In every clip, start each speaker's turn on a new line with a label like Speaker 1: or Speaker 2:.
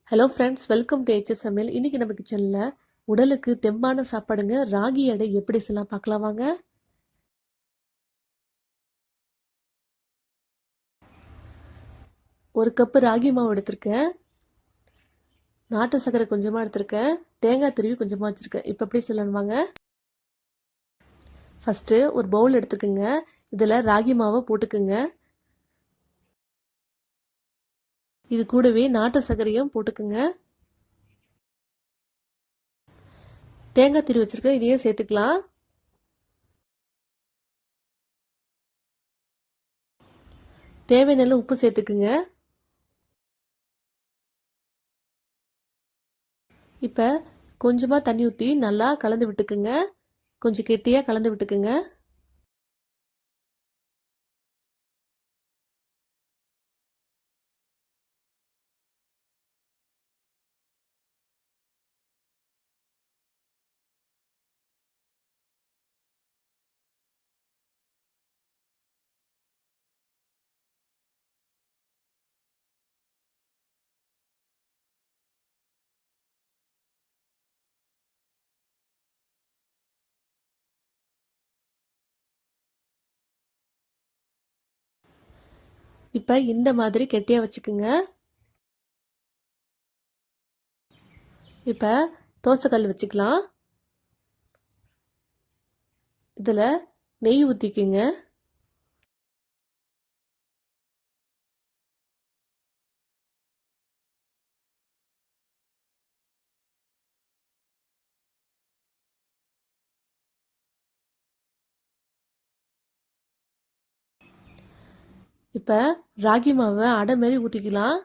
Speaker 1: Hello friends, welcome to H சமையல். இன்றைக்கி நம்ம கிச்சனில் உடலுக்கு தெம்பான சாப்பாடுங்க ராகி அடை எப்படி செய்யலாம் பார்க்கலாம் வாங்க. ஒரு கப்பு ராகி மாவு எடுத்திருக்கேன், நாட்டு சர்க்கரை கொஞ்சமாக எடுத்திருக்கேன், தேங்காய் துருவி கொஞ்சமாக வச்சுருக்கேன். இப்போ எப்படி செய்யலாம் வாங்க. ஃபஸ்ட்டு ஒரு பவுல் எடுத்துக்கோங்க. இதில் ராகி மாவை போட்டுக்குங்க. இது கூடவே நாட்டு சர்க்கரையும் போட்டுக்குங்க. தேங்காய் துருவி வச்சுருக்கேன், இதையும் சேர்த்துக்கலாம். தேவையான உப்பு சேர்த்துக்குங்க. இப்போ கொஞ்சமாக தண்ணி ஊற்றி நல்லா கலந்து விட்டுக்குங்க. கொஞ்சம் கெட்டியாக கலந்து விட்டுக்குங்க. இப்போ இந்த மாதிரி கெட்டியாக வச்சுக்குங்க. இப்போ தோசைக்கல் வச்சுக்கலாம். இதில் நெய் ஊற்றிக்குங்க. இப்போ ராகி மாவை அடை மாரி ஊற்றிக்கலாம்.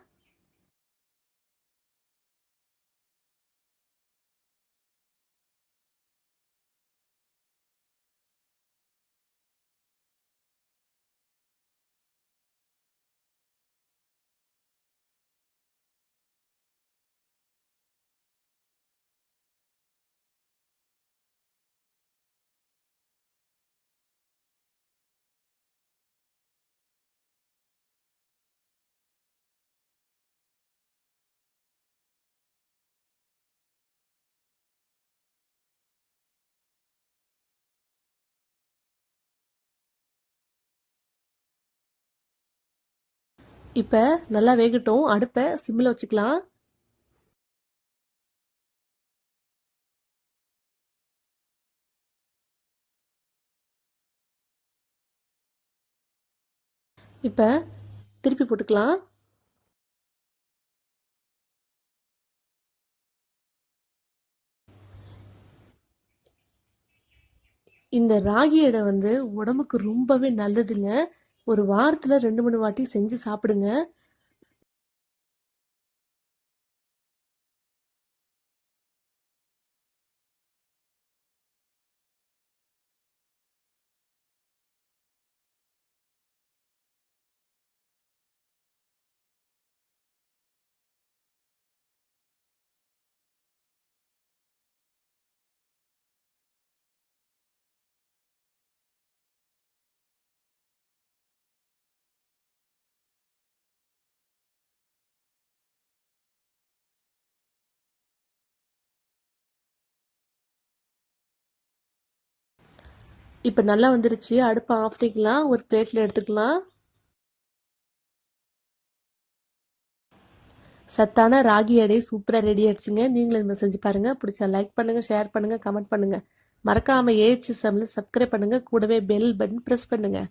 Speaker 1: இப்போ நல்லா வேகட்டும். அடுப்பை சிம்மில் வச்சுக்கலாம். இப்போ திருப்பி போட்டுக்கலாம். இந்த ராகி அடை உடம்புக்கு ரொம்பவே நல்லதுங்க. ஒரு வாரத்தில் 2-3 வாட்டி செஞ்சு சாப்பிடுங்க. இப்போ நல்லா வந்துருச்சு. அடுப்பை ஆஃப் பண்ணிக்கலாம். ஒரு பிளேட்டில் எடுத்துக்கலாம். சத்தான ராகி அடை சூப்பராக ரெடி ஆயிடுச்சுங்க. நீங்களும் இந்த செஞ்சு பாருங்கள். பிடிச்சா லைக் பண்ணுங்கள், ஷேர் பண்ணுங்கள், கமெண்ட் பண்ணுங்கள். மறக்காமல் ஏஹெச் சமையல் சப்ஸ்கிரைப் பண்ணுங்கள். கூடவே பெல் பட்டன் ப்ரெஸ் பண்ணுங்கள்.